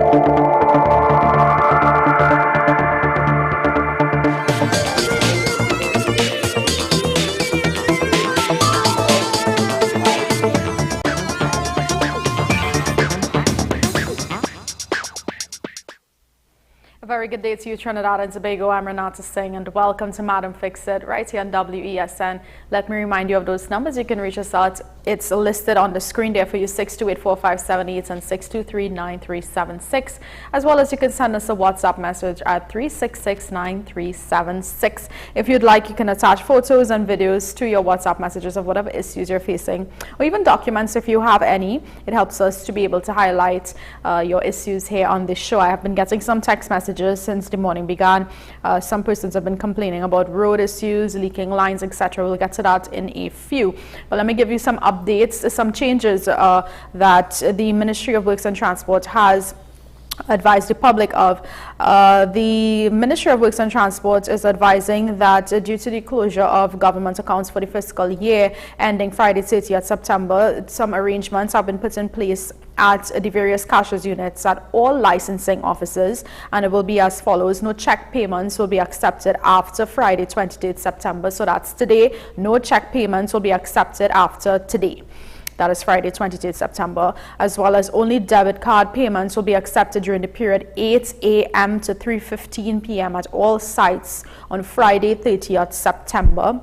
Very good day to you, Trinidad and Tobago. I'm Renata Singh, and welcome to Madam Fixitt right here on WESN. Let me remind you of those numbers. You can reach us out. It's listed on the screen there for you, 628-4578 and 623-9376, as well as you can send us a WhatsApp message at 366-9376. If you'd like, you can attach photos and videos to your WhatsApp messages of whatever issues you're facing, or even documents if you have any. It helps us to be able to highlight your issues here on this show. I have been getting some text messages since the morning began. Some persons have been complaining about road issues, leaking lines, etc. We'll get to that in a few. But let me give you some updates, some changes that the Ministry of Works and Transport has advised the public of. The Ministry of Works and Transport is advising that due to the closure of government accounts for the fiscal year ending Friday 30th September, some arrangements have been put in place at the various cashiers units at all licensing offices, and it will be as follows. No check payments will be accepted after Friday 23rd September, so that's today. No check payments will be accepted after today. That is Friday, 23rd September, as well as only debit card payments will be accepted during the period 8 a.m. to 3:15 p.m. at all sites on Friday, 30th September.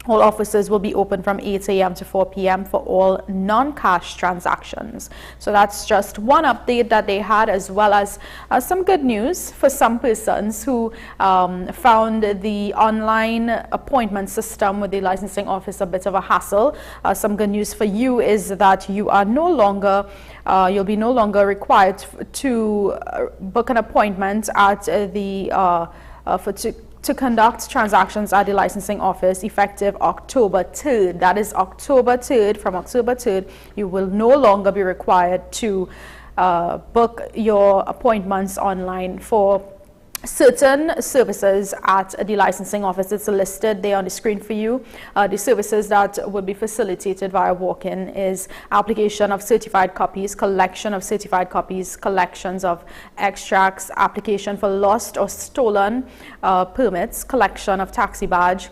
All offices will be open from 8 a.m. to 4 p.m. for all non-cash transactions. So that's just one update that they had, as well as some good news for some persons who found the online appointment system with the licensing office a bit of a hassle. Some good news for you is that you are no longer you'll be no longer required to book an appointment at the to conduct transactions at the licensing office effective October 3rd. That is October 3rd. From October 3rd, you will no longer be required to book your appointments online for certain services at the licensing office. It's listed there on the screen for you. The services that would be facilitated via walk-in is application of certified copies, collection of certified copies, collections of extracts, application for lost or stolen permits, collection of taxi badge,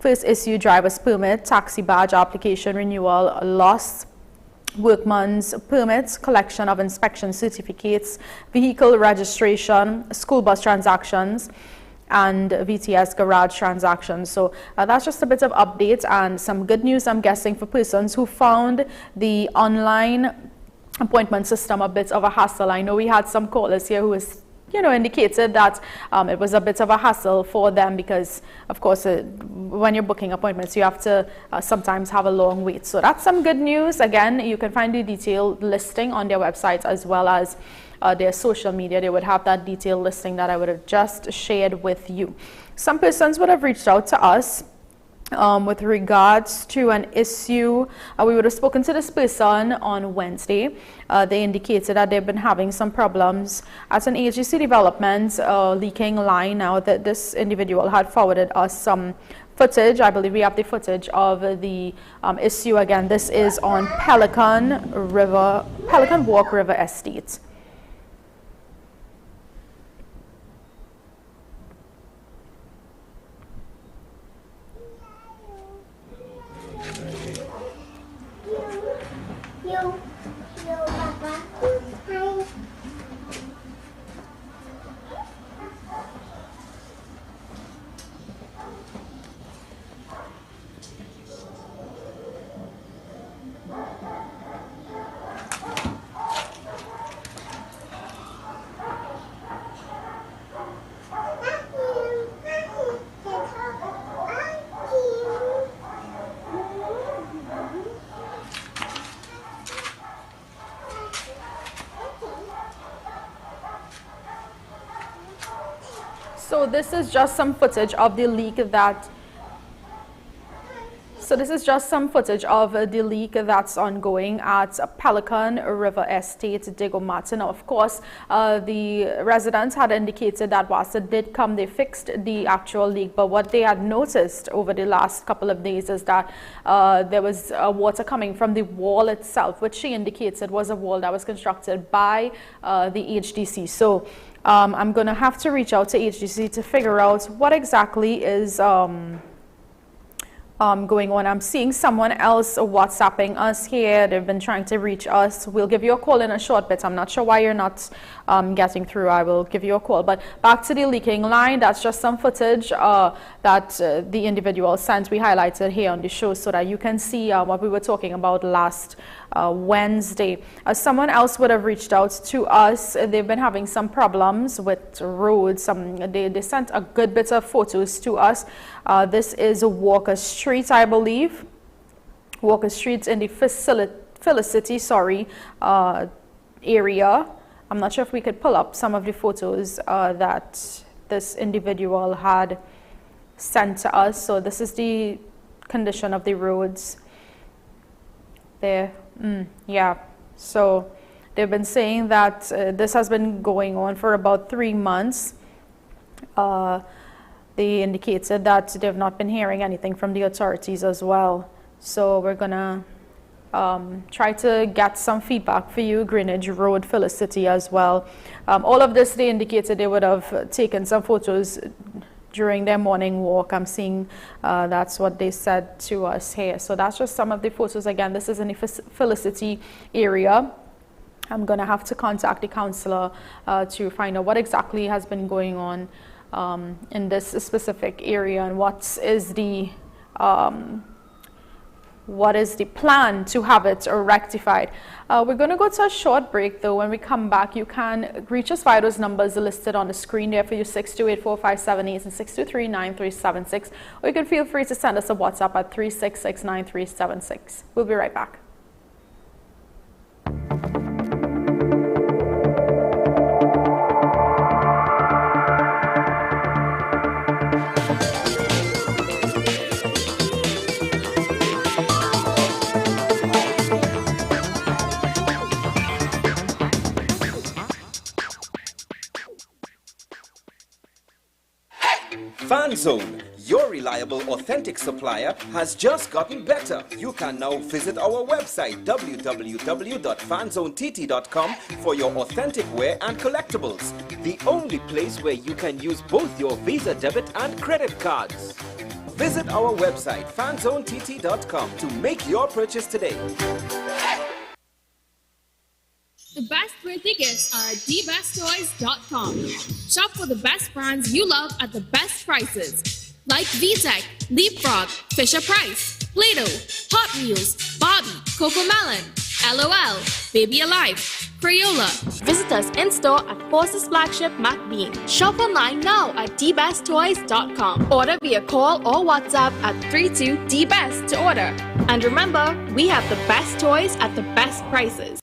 first issue driver's permit, taxi badge application renewal, lost workman's permits, collection of inspection certificates, vehicle registration, school bus transactions, and VTS garage transactions. So that's just a bit of updates and some good news, I'm guessing, for persons who found the online appointment system a bit of a hassle. I know we had some callers here who was indicated that it was a bit of a hassle for them because, of course, when you're booking appointments, you have to sometimes have a long wait. So that's some good news. Again, you can find the detailed listing on their website as well as their social media. They would have that detailed listing that I would have just shared with you. Some persons would have reached out to us with regards to an issue. We would have spoken to this person on Wednesday. They indicated that they've been having some problems at an agency development, leaking line. Now that this individual had forwarded us some footage. I believe we have the footage of the issue. Again, this is on Pelican Walk River Estate. So this is just some footage of the leak that So this is just some footage of the leak that's ongoing at Pelican River Estate, Digicel. Now, of course, the residents had indicated that whilst it did come, they fixed the actual leak. But what they had noticed over the last couple of days is that there was water coming from the wall itself, which she indicates it was a wall that was constructed by the HDC. So I'm going to have to reach out to HDC to figure out what exactly is going on. I'm seeing someone else WhatsApping us here. They've been trying to reach us. We'll give you a call in a short bit. I'm not sure why you're not getting through. I will give you a call. But back to the leaking line, that's just some footage that the individual sent. We highlighted here on the show so that you can see what we were talking about last Wednesday. Someone else would have reached out to us. They've been having some problems with roads. They sent a good bit of photos to us. This is Walker Street, I believe. Walker Street in the Fixitt, area. I'm not sure if we could pull up some of the photos that this individual had sent to us. So this is the condition of the roads there. Yeah, so they've been saying that this has been going on for about 3 months. They indicated that they've not been hearing anything from the authorities as well. So we're gonna try to get some feedback for you, Greenwich Road, Fixitt as well. All of this, they indicated they would have taken some photos during their morning walk. I'm seeing that's what they said to us here. So that's just some of the photos. Again, this is in the Fixitt area. I'm going to have to contact the councillor to find out what exactly has been going on in this specific area and what is the plan to have it rectified. We're going to go to a short break though. When we come back, you can reach us via those numbers listed on the screen there for you, 628-4578 and 623-9376. Or you can feel free to send us a WhatsApp at 366-9376. We'll be right back. FanZone, your reliable, authentic supplier, has just gotten better. You can now visit our website www.fanzonett.com for your authentic wear and collectibles. The only place where you can use both your Visa debit and credit cards. Visit our website fanzonett.com to make your purchase today. The best birthday gifts are at dbesttoys.com. Shop for the best brands you love at the best prices. Like VTech, Leapfrog, Fisher-Price, Play-Doh, Hot Wheels, Barbie, Cocomelon, LOL, Baby Alive, Crayola. Visit us in-store at Forces Flagship MacBean. Shop online now at dbesttoys.com. Order via call or WhatsApp at 32DBEST to order. And remember, we have the best toys at the best prices.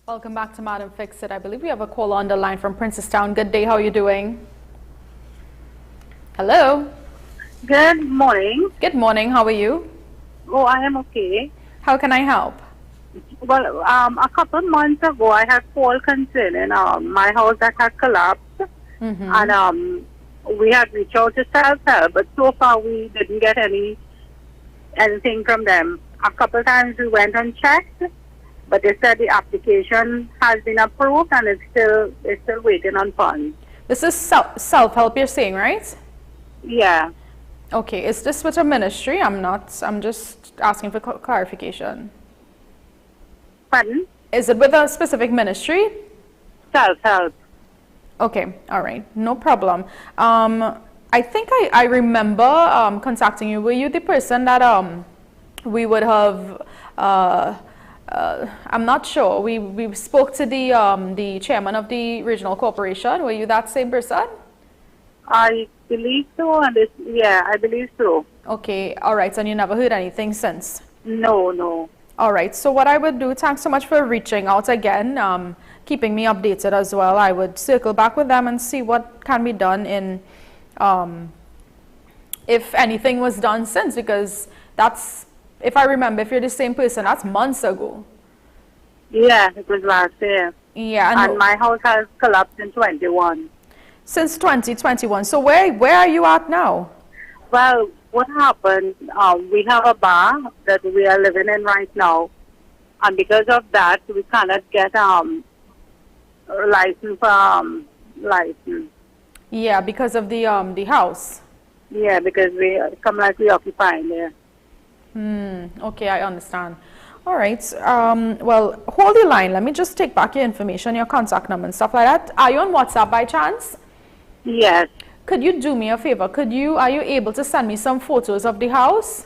Welcome back to Madam Fixitt. I believe we have a call on the line from Princestown. Good day, how are you doing? Hello? Good morning. Good morning, how are you? Oh, I am okay. How can I help? Well, a couple months ago, I had called concerning my house that had collapsed. And we had reached out to self-help, but so far we didn't get anything from them. A couple times we went and checked, but they said the application has been approved and it's still waiting on funds. This is self-help you're saying, right? Yeah. Okay, is this with a ministry? I'm just asking for clarification. Pardon? Is it with a specific ministry? Self-help. Okay, all right, no problem. I think I remember contacting you. Were you the person that we would have, I'm not sure, we spoke to the chairman of the regional corporation. Were you that same person? I believe so, and yeah, I believe so. Okay, all right, and you never heard anything since? No. All right, so what I would do, thanks so much for reaching out again, keeping me updated as well. I would circle back with them and see what can be done in, if anything was done since, because that's, if I remember, if you're the same person, that's months ago. Yeah, it was last year. Yeah. And my house has collapsed in 21. Since 2021. So where are you at now? Well, what happened, we have a bar that we are living in right now, and because of that, we cannot get license. Yeah, because of the house. Yeah, because we come like we occupying there. Okay, I understand. All right. Well, hold the line. Let me just take back your information, your contact number and stuff like that. Are you on WhatsApp by chance? Yes. Could you do me a favor? Are you able to send me some photos of the house?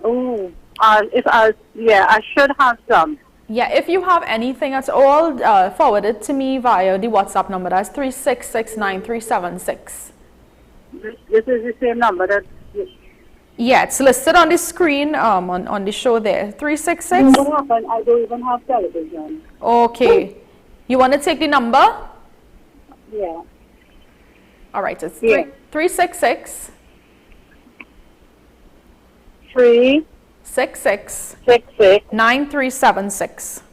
Oh, yeah, I should have some. Yeah, if you have anything at all, forward it to me via the WhatsApp number. That's 3669376. This is the same number that. Yeah, it's listed on the screen on the show there. 366. I don't even have television. Okay. You want to take the number? Yeah. All right, it's 366 66 9376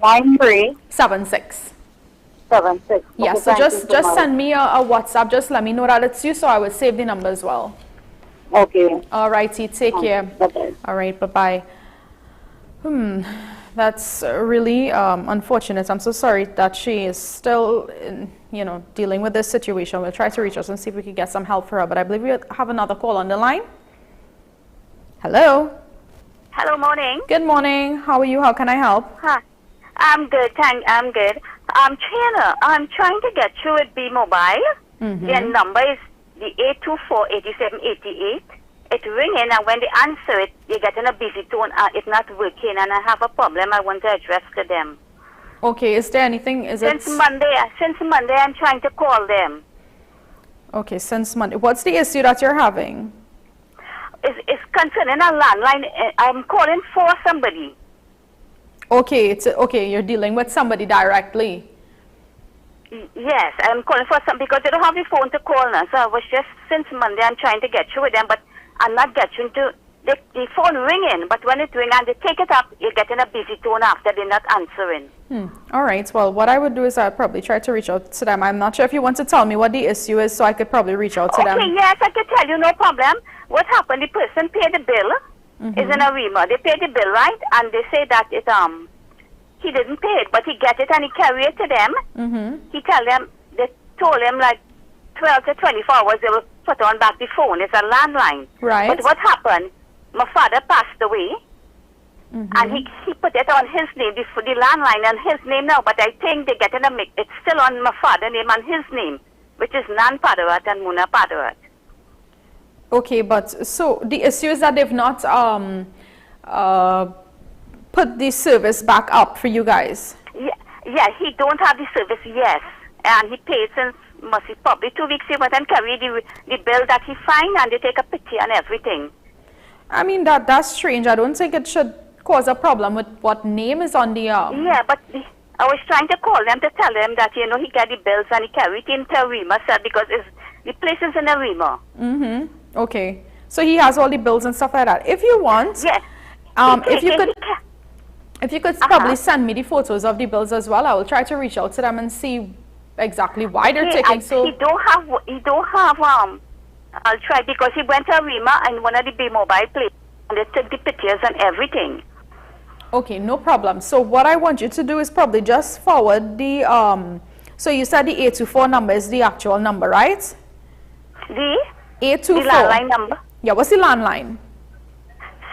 9376. 76. Yeah, Okay, so just much. send me a WhatsApp. Just let me know that it's you, so I will save the number as well. Okay. All righty, take care. Bye-bye. All right, bye-bye. That's really unfortunate. I'm so sorry that she is still, dealing with this situation. We'll try to reach us and see if we can get some help for her. But I believe we have another call on the line. Hello. Hello, morning. Good morning. How are you? How can I help? Hi. I'm good, I'm good. I'm trying to get you with Bmobile. Their number is the 824-8788. It ringing, and when they answer it, they get in a busy tone. It's not working, and I have a problem I want to address to them. Okay, is there anything? Since Monday, I'm trying to call them. Okay, since Monday. What's the issue that you're having? It's concerning a landline. I'm calling for somebody. Okay, okay. You're dealing with somebody directly. Yes, I'm calling for some because they don't have the phone to call now. So I was just since Monday I'm trying to get you with them, but I'm not getting to the phone ringing. But when it rings and they take it up, you're getting a busy tone after they're not answering. All right. Well, what I would do is I'd probably try to reach out to them. I'm not sure if you want to tell me what the issue is, so I could probably reach out to them. Okay. Yes, I can tell you, no problem. What happened? The person paid the bill. Is in a REMA. They paid the bill, right? And they say that he didn't pay it, but he get it and he carry it to them. He tell them, they told him like 12 to 24 hours they will put on back the phone. It's a landline. Right. But what happened? My father passed away, and he put it on his name, the landline on his name now. But I think they get in a mix. It's still on my father's name and his name, which is Nan Padarat and Muna Padarat. Okay, but so the issue is that they've not put the service back up for you guys. Yeah, he don't have the service, yes. And he paid since probably 2 weeks. He went and carried the bill that he fined, and they take a picture and everything. I mean, that's strange. I don't think it should cause a problem with what name is on the... Yeah, but I was trying to call them to tell them that, he got the bills and he carried it into REMA, sir, because the place is in a REMA. Okay. So he has all the bills and stuff like that. If you want... Yeah. If you could probably send me the photos of the bills as well, I will try to reach out to them and see exactly why they're taking so... He don't have, I'll try, because he went to REMA and one of the Bmobile places, and they took the pictures and everything. Okay, no problem. So what I want you to do is probably just forward the, so you said the 824 number is the actual number, right? The 824. The landline number. Yeah, what's the landline?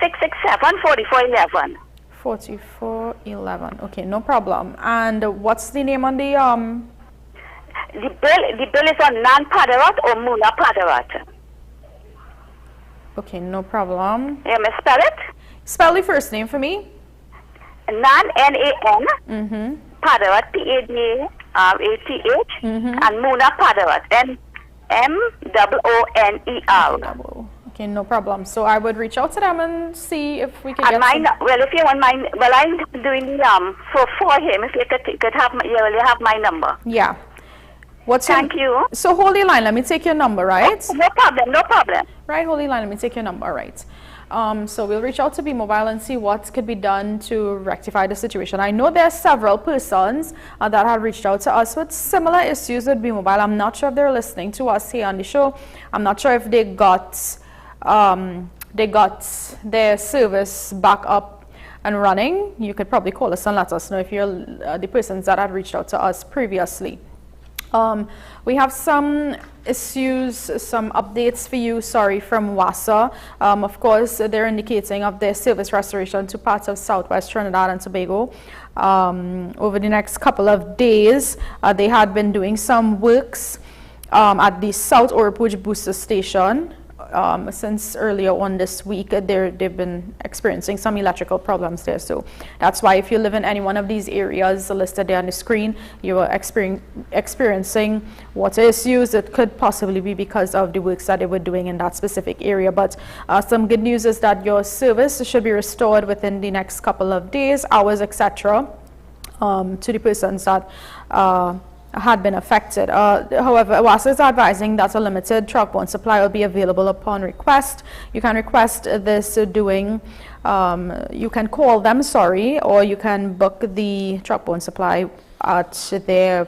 667-4411. 4411. Okay, no problem. And what's the name on the The bill is on Nan Padarat or Muna Padarat. Okay, no problem. You may spell it? Spell the first name for me. Nan, N-A-N, Padarat, P-A-D-A-R-A-T-H, and Muna Padarat, M-O-O-N-E-R. Okay, no problem. So I would reach out to them and see if we can And get mine, some... well, if you want mine, well, I'm doing the, for him, if you could have, you will have my number. Yeah. What's Thank you. So hold the line. Let me take your number, right? Oh, no problem, no problem. Right, hold the line. Let me take your number, right? So we'll reach out to Bmobile and see what could be done to rectify the situation. I know there are several persons that have reached out to us with similar issues with Bmobile. I'm not sure if they're listening to us here on the show. I'm not sure if they got their service back up and running. You could probably call us and let us know if you're the persons that had reached out to us previously. We have some issues, some updates for you, from WASA. Of course, they're indicating of their service restoration to parts of Southwest Trinidad and Tobago. Over the next couple of days, they had been doing some works at the South Oropouche Booster Station. Since earlier on this week, they've been experiencing some electrical problems there. So that's why if you live in any one of these areas listed there on the screen, you are experiencing water issues. It could possibly be because of the works that they were doing in that specific area. But some good news is that your service should be restored within the next couple of days, hours, etc. To the persons that had been affected. However, WASA is advising that a limited truck-borne supply will be available upon request. You can request this you can call them, or you can book the truck-borne supply at the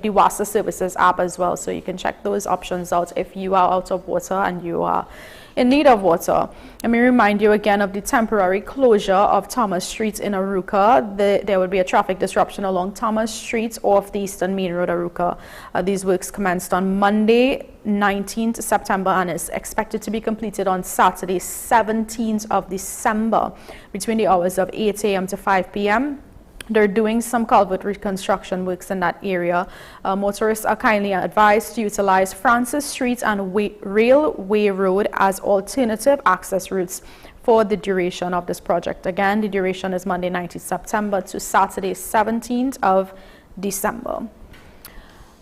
WASA Services app as well. So you can check those options out if you are out of water and you are in need of water. Let me remind you again of the temporary closure of Thomas Street in Arouca. There will be a traffic disruption along Thomas Street off the Eastern Main Road, Arouca. These works commenced on Monday, 19th September, and is expected to be completed on Saturday, 17th of December, between the hours of 8 a.m. to 5 p.m. They're doing some culvert reconstruction works in that area. Motorists are kindly advised to utilize Francis Street and Railway Road as alternative access routes for the duration of this project. Again, the duration is Monday 19th September to Saturday 17th of December.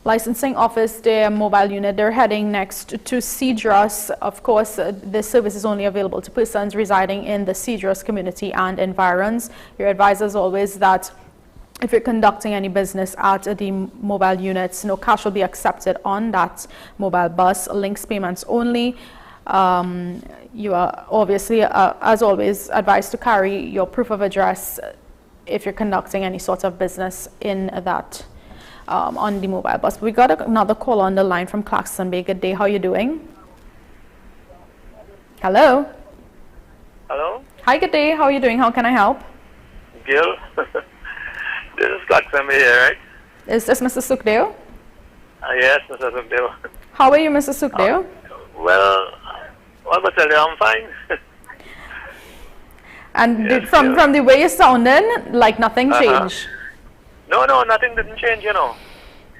Licensing office, their mobile unit, they're heading next to Cedros. Of course, this service is only available to persons residing in the Cedros community and environs. Your advisor is always that if you're conducting any business at the mobile units, no cash will be accepted on that mobile bus. Links payments only. You are obviously, as always, advised to carry your proof of address if you're conducting any sort of business in that on the mobile bus. We got another call on the line from Clarkson Bay. Good day. How are you doing? Hello. Hello. Hi. Good day. How are you doing? How can I help? Gil. This is Clarkson Bay here, right? Is this Mr. Sukdeo? Yes, Mr. Sukdeo. How are you, Mr. Sukdeo? Well, what I tell you, I'm fine. And Yes, from the way you're sounding, like nothing changed. No, nothing didn't change.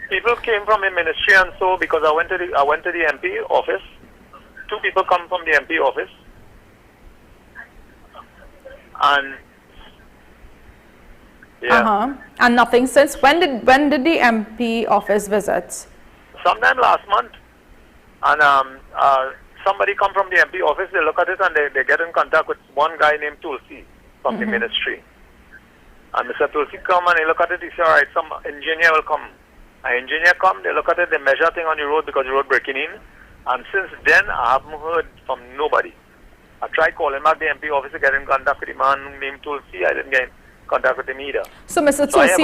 People came from the ministry, and so because I went to the MP office. 2 people come from the MP office, and And nothing since. When did the MP office visit? sometime last month, and somebody come from the MP office. They look at it and they get in contact with one guy named Tulsi from the ministry. And Mr. Tulsi come and he look at it, he say, all right, some engineer will come. An engineer come, they look at it, they measure thing on the road because the road breaking in. And since then, I haven't heard from nobody. I tried calling back the MP office to get in contact with the man named Tulsi. I didn't get in contact with him either. So Mr. Tulsi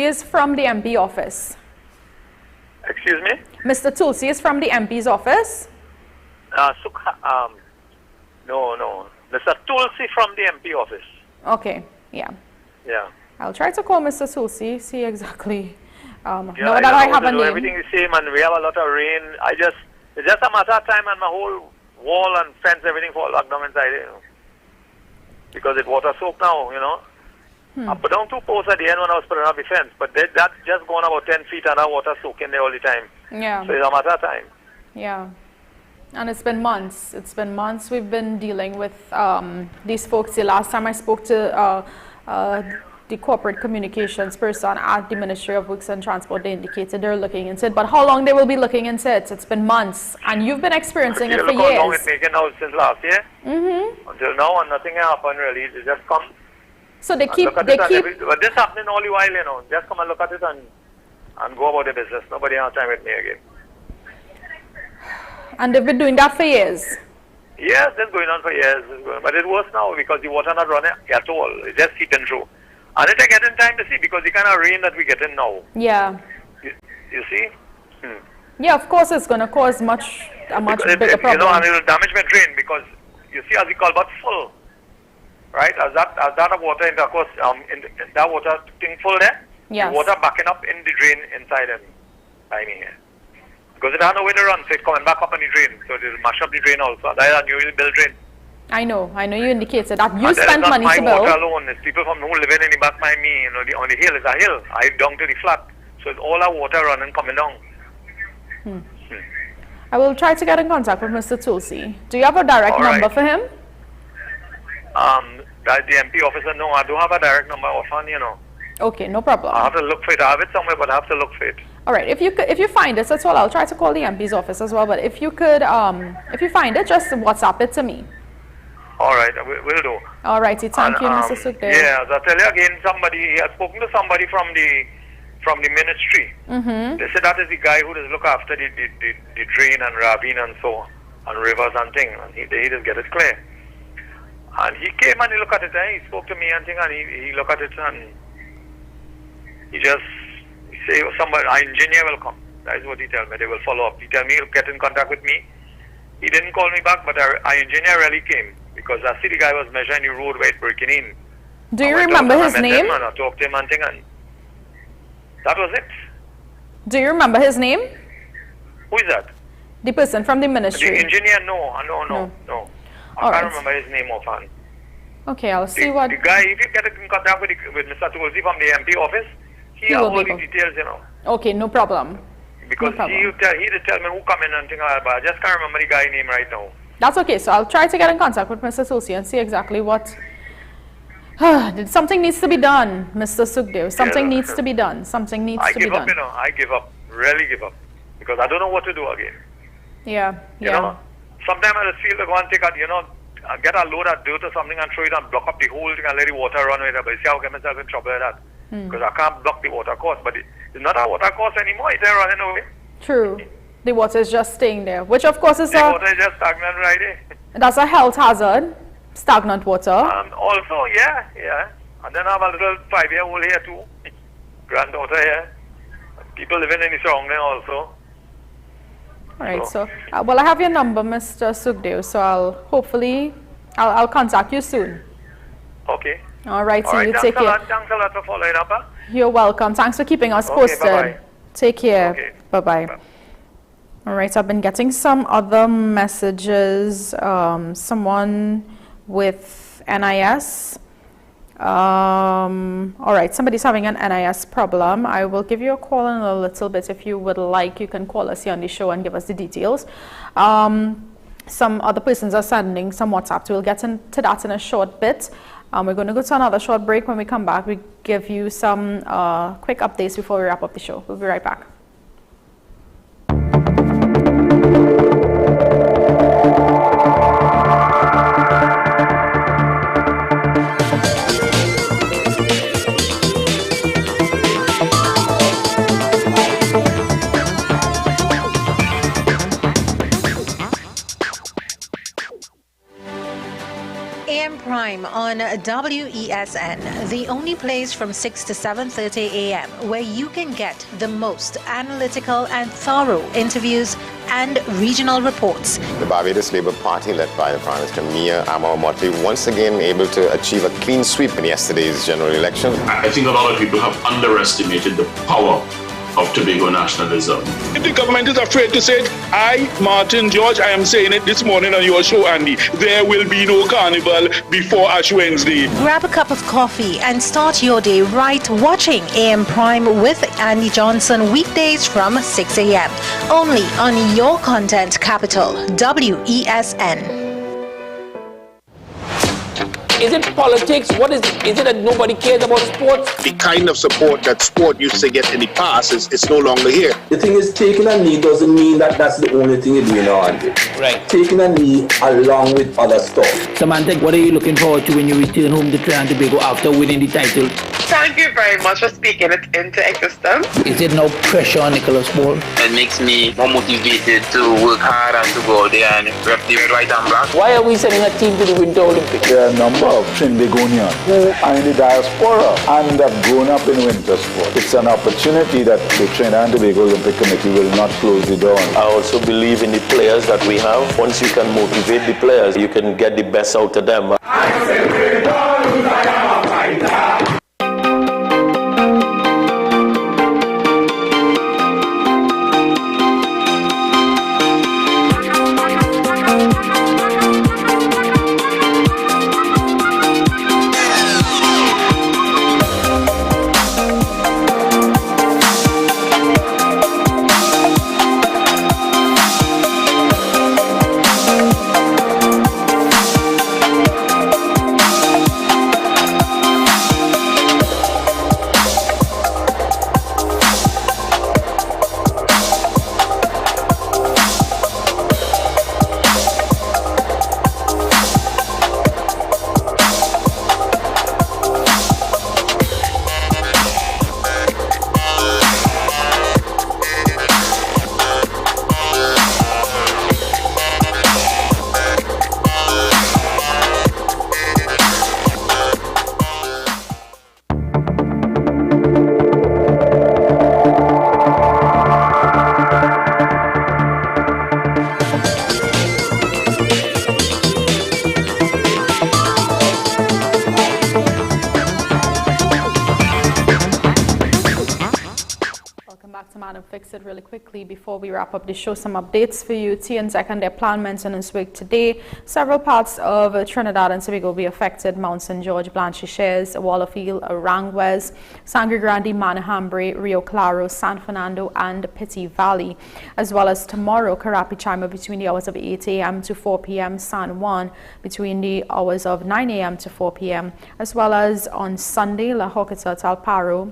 is from the MP office. Excuse me? Mr. Tulsi is from the MP's office? No, Mr. Tulsi from the MP office. Okay, yeah. Yeah. I'll try to call Mr. Tulsi, see exactly. Yeah, now that I have a name. Everything is the same, and we have a lot of rain. It's just a matter of time, and my whole wall and fence, everything fall back down inside, because it's water soaked now, I put down 2 posts at the end when I was putting up the fence, but that's just going about 10 feet and that water soaking there all the time. Yeah. So it's a matter of time. Yeah. And it's been months. It's been months we've been dealing with these folks. The last time I spoke to the corporate communications person at the Ministry of Works and Transport, they indicated they're looking into it. But how long they will be looking into it? It's been months. And you've been experiencing it for years. How long it's taken now since last year? Until now, and nothing happened really. It just come. So they keep. But this happening all the while, Just come and look at it and go about their business. Nobody has time with me again. And they've been doing that for years? Yes, that's going on for years. But it's worse now because the water not running at all. It's just seeping through. And it take getting time to see because the kind of rain that we're getting now. Yeah. You see? Yeah, of course it's going to cause a much bigger problem. And it will damage my drain because you see as the culvert's full. Right? As that water in the course, that water thing full there, yes. The water backing up in the drain inside and I mean because it has no way to run, so it's coming back up in the drain, so it will mash up the drain also. That is a newly built drain. I know you indicated that you spent money to build. It's not my water alone, it's people from who living in the back by me, on the hill, it's a hill, I down to the flat, so it's all our water running coming down. I will try to get in contact with Mr. Tulsi. Do you have a direct number for him? The MP officer, no, I don't have a direct number offhand, Okay, no problem. I have to look for it. I have it somewhere, but I have to look for it. All right. If you find it, that's all. I'll try to call the MP's office as well. But if you could, if you find it, just WhatsApp it to me. All right, we'll do. All righty. Thank you, Mr. Sukdev. Yeah, as I tell you again, he has spoken to somebody from the ministry. They said that is the guy who does look after the drain and ravine and so on, and rivers and things. And he just get it clear. And he came and he looked at it, he spoke to me and thing, and he looked at it and he say somebody, an engineer will come. That is what he tell me. They will follow up. He tell me he'll get in contact with me. He didn't call me back, but our engineer really came because I see the guy was measuring the road where it's breaking in. Do you remember his name? I talked to him and thing, and that was it. Do you remember his name? Who is that? The person from the ministry. The engineer? No. I can't remember his name offhand. Okay, I'll see what... The guy, if you get in contact with Mr. Tulsi from the MP office, he has all the details, Okay, no problem. Because he did tell me who come in and things like that, but I just can't remember the guy's name right now. That's okay, so I'll try to get in contact with Mr. Tulsi and see exactly what... Something needs to be done, Mr. Sukdev. Something needs to be done. Something needs to be done. I give up, really give up. Because I don't know what to do again. Yeah. Sometimes I just feel to go and take get a load of dirt or something and throw it and block up the whole thing and let the water run with it. But you see how I get myself in trouble with that. Because I can't block the water course. But it's not a water course anymore. It's running away. True. The water is just staying there. Which of course is the water is just stagnant right there. That's a health hazard. Stagnant water. Also, yeah. And then I have a little 5-year-old here too. Granddaughter here. People living in the surrounding also. All right, so well, I have your number, Mr. Sukdev, so I'll contact you soon. Okay. All right, so you take care. Thanks a lot for following up. You're welcome. Thanks for keeping us posted. Bye-bye. Take care. Okay. Bye-bye. All right, I've been getting some other messages. Someone with NIS. All right, somebody's having an NIS problem. I will give you a call in a little bit. If you would like, you can call us here on the show and give us the details. Some other persons are sending some WhatsApp. We'll get into that in a short bit. We're going to go to another short break. When we come back, we give you some quick updates before we wrap up the show. We'll be right back. Prime on WESN, the only place from 6 to 7:30 a.m. where you can get the most analytical and thorough interviews and regional reports. The Barbados Labour Party, led by the Prime Minister Mia Amor-Motley, once again able to achieve a clean sweep in yesterday's general election. I think a lot of people have underestimated the power of Tobago nationalism. If the government is afraid to say it, I, Martin George, I am saying it this morning on your show, Andy, there will be no carnival before Ash Wednesday. Grab a cup of coffee and start your day right watching AM Prime with Andy Johnson weekdays from 6 a.m. only on your content capital, WESN. Is it politics? What is it? Is it that nobody cares about sports? The kind of support that sport used to get in the past is no longer here. The thing is, taking a knee doesn't mean that that's the only thing you're doing on it. Right. Taking a knee along with other stuff. Samantha, what are you looking forward to when you return home to Trinidad and Tobago after winning the title? Thank you very much for speaking it into existence. Is it no pressure on Nicholas Ball? It makes me more motivated to work hard and to go out there and rep the white and black. Why are we sending a team to the Winter Olympics? There are a number of Trinbagonians who are in the diaspora and have grown up in winter sport. It's an opportunity that the Trinidad and Tobago Olympic Committee will not close the door on. I also believe in the players that we have. Once you can motivate the players, you can get the best out of them. Fixitt really quickly before we wrap up the show. Some updates for you. TNTech and their plan maintenance week today. Several parts of Trinidad and Tobago will be affected. Mount St. George, Blanche Shares, Wallerfield, Aranguez, Sangre Grande, Manahambre, Rio Claro, San Fernando and Pitti Valley. As well as tomorrow, Carapi Chima between the hours of 8 a.m. to 4 p.m. San Juan between the hours of 9 a.m. to 4 p.m. As well as on Sunday, La Joqueta, Talparo,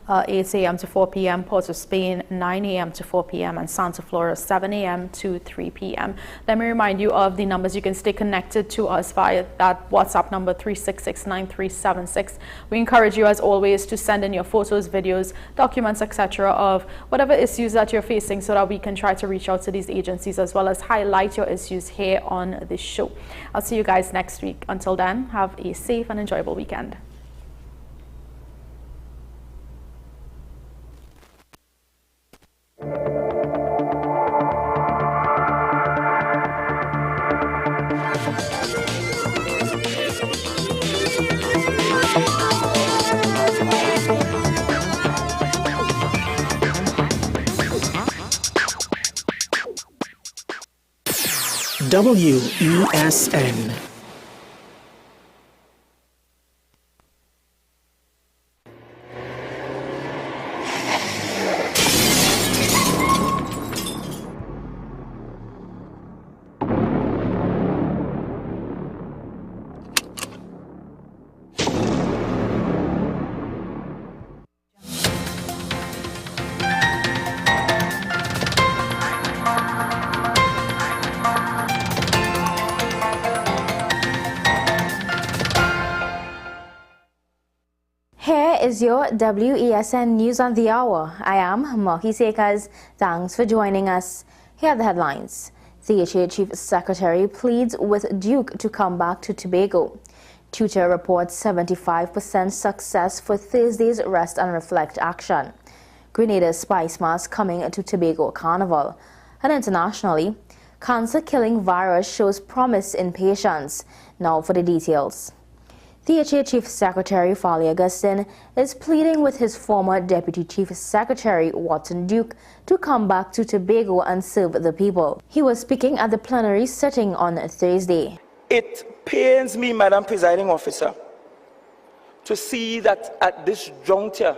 8 a.m. to 4 p.m., Port of Spain, 9 a.m. to 4 p.m., and Santa Flora, 7 a.m. to 3 p.m. Let me remind you of the numbers. You can stay connected to us via that WhatsApp number, 3669376. We encourage you, as always, to send in your photos, videos, documents, etc. of whatever issues that you're facing so that we can try to reach out to these agencies as well as highlight your issues here on this show. I'll see you guys next week. Until then, have a safe and enjoyable weekend. WESN. Is your WESN News on the Hour. I am Marky Sekas. Thanks for joining us. Here are the headlines. CHA Chief Secretary pleads with Duke to come back to Tobago. Tutor reports 75% success for Thursday's Rest and Reflect action. Grenada Spice Mass coming to Tobago Carnival. And internationally, cancer-killing virus shows promise in patients. Now for the details. DHA Chief Secretary Fali Augustine is pleading with his former Deputy Chief Secretary Watson Duke to come back to Tobago and serve the people. He was speaking at the plenary sitting on Thursday. It pains me, Madam Presiding Officer, to see that at this juncture,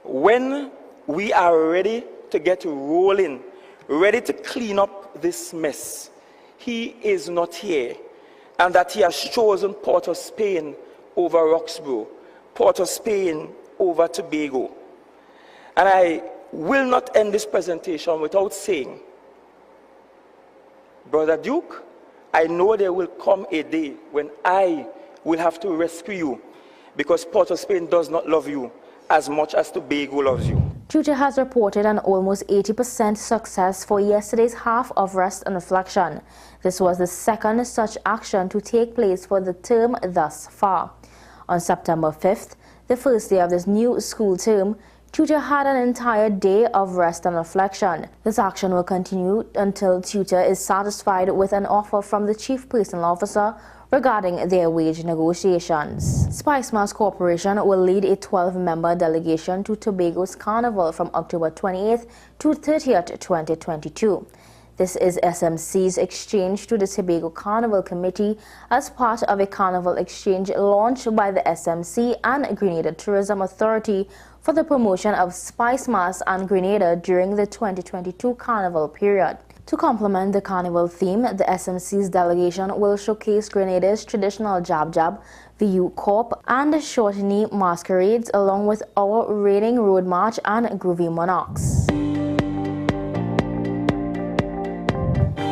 when we are ready to get rolling, ready to clean up this mess, he is not here, and that he has chosen Port of Spain over Roxborough, Port of Spain over Tobago. And I will not end this presentation without saying, Brother Duke, I know there will come a day when I will have to rescue you, because Port of Spain does not love you as much as Tobago loves you. Tutor has reported an almost 80% success for yesterday's half of rest and reflection. This was the second such action to take place for the term thus far. On September 5th, the first day of this new school term, Tutor had an entire day of rest and reflection. This action will continue until Tutor is satisfied with an offer from the Chief Personnel Officer regarding their wage negotiations. Spice Mass Corporation will lead a 12-member delegation to Tobago's Carnival from October 28th to 30th, 2022. This is SMC's exchange to the Tobago Carnival Committee as part of a carnival exchange launched by the SMC and Grenada Tourism Authority for the promotion of Spice Mass and Grenada during the 2022 carnival period. To complement the carnival theme, the SMC's delegation will showcase Grenada's traditional jab-jab, VU Corp, and short knee masquerades along with our reigning road march and groovy monarchs.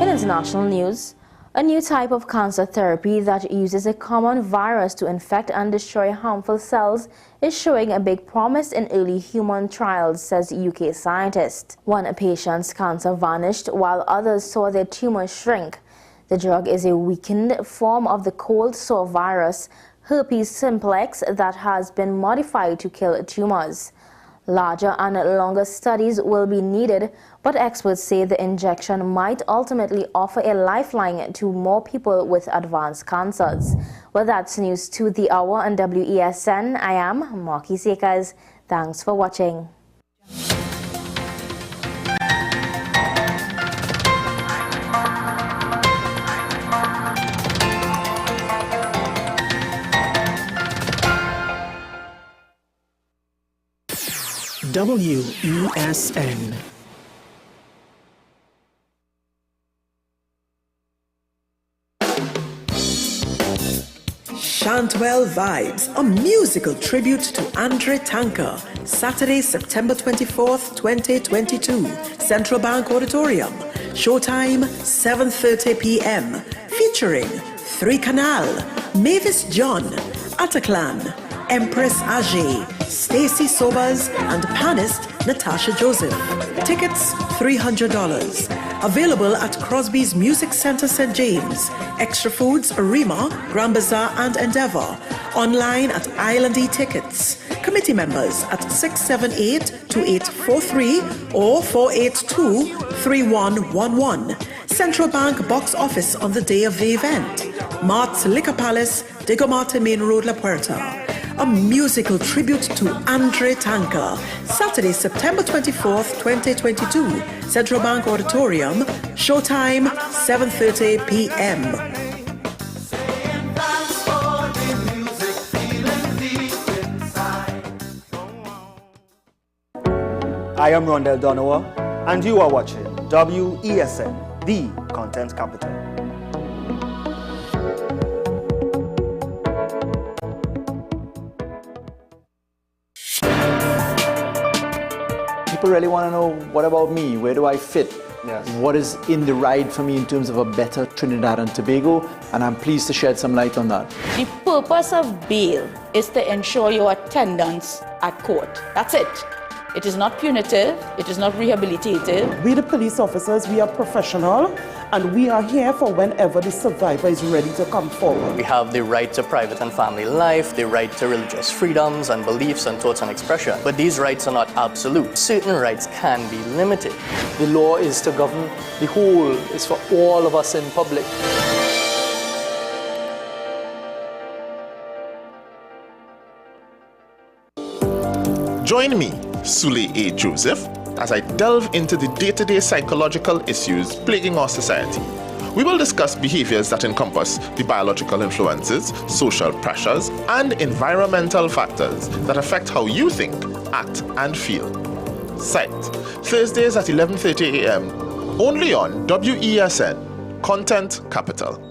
In international news, a new type of cancer therapy that uses a common virus to infect and destroy harmful cells is showing a big promise in early human trials, says UK scientists. One patient's cancer vanished while others saw their tumor shrink. The drug is a weakened form of the cold sore virus, herpes simplex, that has been modified to kill tumors. Larger and longer studies will be needed, but experts say the injection might ultimately offer a lifeline to more people with advanced cancers. Well, that's news to the hour on WESN. I am Marky Sekas. Thanks for watching. WESN. Shantwell Vibes, a musical tribute to Andre Tanker, Saturday, September 24th, 2022, Central Bank Auditorium. Showtime, 7:30 p.m. Featuring 3 Canal, Mavis John, Ataclan, Empress Ajay, Stacy Sobers, and panist Natasha Joseph. Tickets $300. Available at Crosby's Music Center, St. James. Extra Foods, Arima, Grand Bazaar, and Endeavour. Online at Island E-Tickets. Committee members at 678-2843 or 482-3111. Central Bank box office on the day of the event. Mart's Liquor Palace, Diego Marte Main Road, La Puerta. A musical tribute to Andre Tanker. Saturday, September 24th, 2022. Central Bank Auditorium. Showtime, 7:30 p.m. I am Rondell Donowa, and you are watching WESN, the Content Capital. People really want to know, what about me? Where do I fit? Yes. What is in the ride for me in terms of a better Trinidad and Tobago? And I'm pleased to shed some light on that. The purpose of bail is to ensure your attendance at court. That's it. It is not punitive, it is not rehabilitative. We the police officers, we are professional and we are here for whenever the survivor is ready to come forward. We have the right to private and family life, the right to religious freedoms and beliefs and thoughts and expression. But these rights are not absolute. Certain rights can be limited. The law is to govern the whole, it's for all of us in public. Join me, Sule A. Joseph, as I delve into the day-to-day psychological issues plaguing our society. We will discuss behaviors that encompass the biological influences, social pressures, and environmental factors that affect how you think, act, and feel. Sight, Thursdays at 11:30 a.m., only on WESN, Content Capital.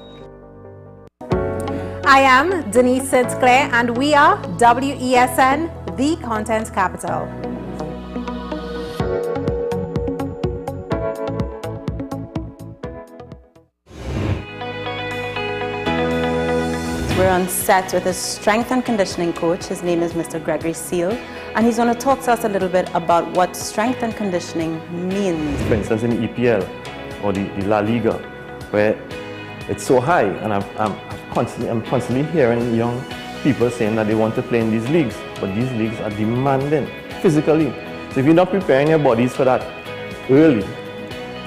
I am Denise Sinclair, and we are WESN, the Content Capital. We're on set with a strength and conditioning coach. His name is Mr. Gregory Seal, and he's going to talk to us a little bit about what strength and conditioning means. For instance, in the EPL or the La Liga, where it's so high, and I'm constantly hearing young people saying that they want to play in these leagues, but these leagues are demanding physically. So if you're not preparing your bodies for that early,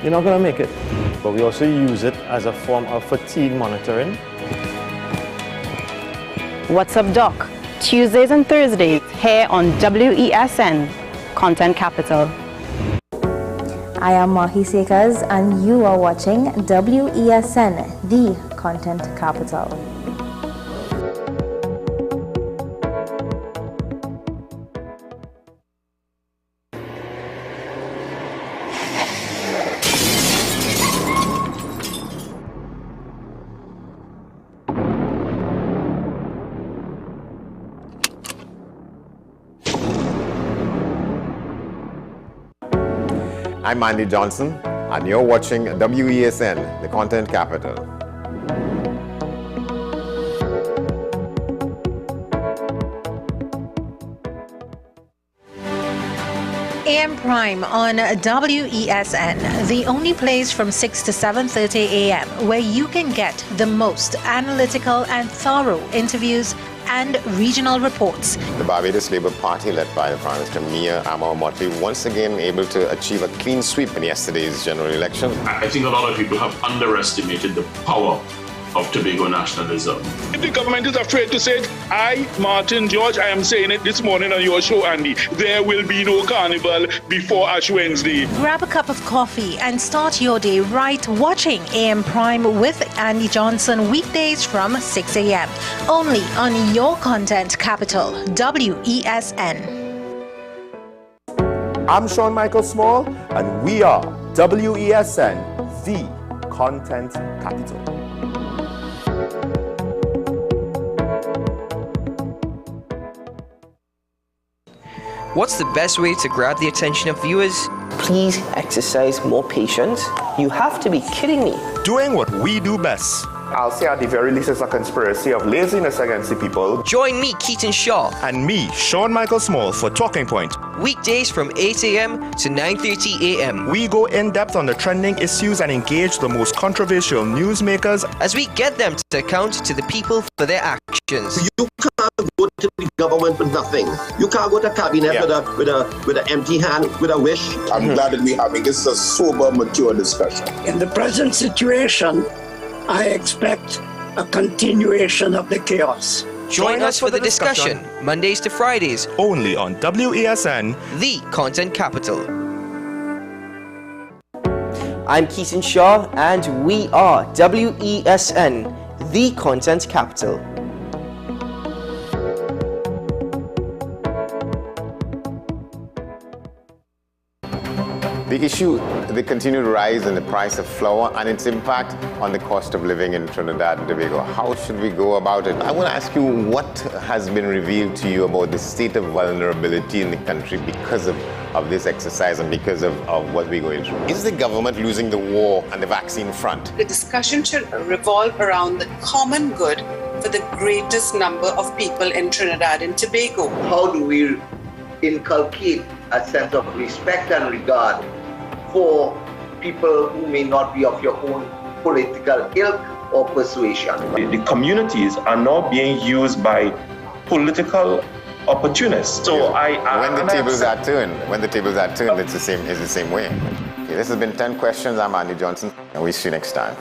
you're not going to make it. But we also use it as a form of fatigue monitoring. What's up, Doc? Tuesdays and Thursdays here on WESN, Content Capital. I am Mahi Sekas, and you are watching WESN, the Content Capital. I'm Andy Johnson, and you're watching WESN, the Content Capital. AM Prime on WESN, the only place from 6 to 7:30 a.m. where you can get the most analytical and thorough interviews and regional reports. The Barbados Labour Party, led by the Prime Minister Mia Motley, once again able to achieve a clean sweep in yesterday's general election. I think a lot of people have underestimated the power of Tobago nationalism. If the government is afraid to say it, I, Martin George, I am saying it this morning on your show, Andy, there will be no carnival before Ash Wednesday. Grab a cup of coffee and start your day right watching AM Prime with Andy Johnson weekdays from 6 a.m. only on your Content Capital, WESN. I'm Sean Michael Small, and we are WESN, the Content Capital. What's the best way to grab the attention of viewers? Please exercise more patience. You have to be kidding me. Doing what we do best. I'll say at the very least it's a conspiracy of laziness against the people. Join me, Keaton Shaw. And me, Sean Michael Small, for Talking Point. Weekdays from 8 a.m. to 9:30 a.m. We go in depth on the trending issues and engage the most controversial newsmakers as we get them to account to the people for their actions. You can't go to the government with nothing. You can't go to cabinet with an empty hand, with a wish. I'm glad that we're having this a sober, mature discussion. In the present situation, I expect a continuation of the chaos. Join us for the discussion, Mondays to Fridays, only on WESN, the Content Capital. I'm Keaton Shaw, and we are WESN, the Content Capital. The issue, the continued rise in the price of flour and its impact on the cost of living in Trinidad and Tobago. How should we go about it? I want to ask you, what has been revealed to you about the state of vulnerability in the country because of this exercise and because of what we're going through? Is the government losing the war on the vaccine front? The discussion should revolve around the common good for the greatest number of people in Trinidad and Tobago. How do we inculcate a sense of respect and regard for people who may not be of your own political ilk or persuasion. The communities are now being used by political opportunists. So when the tables are turned, it's the same way. Okay, this has been 10 questions. I'm Andy Johnson, and we'll see you next time.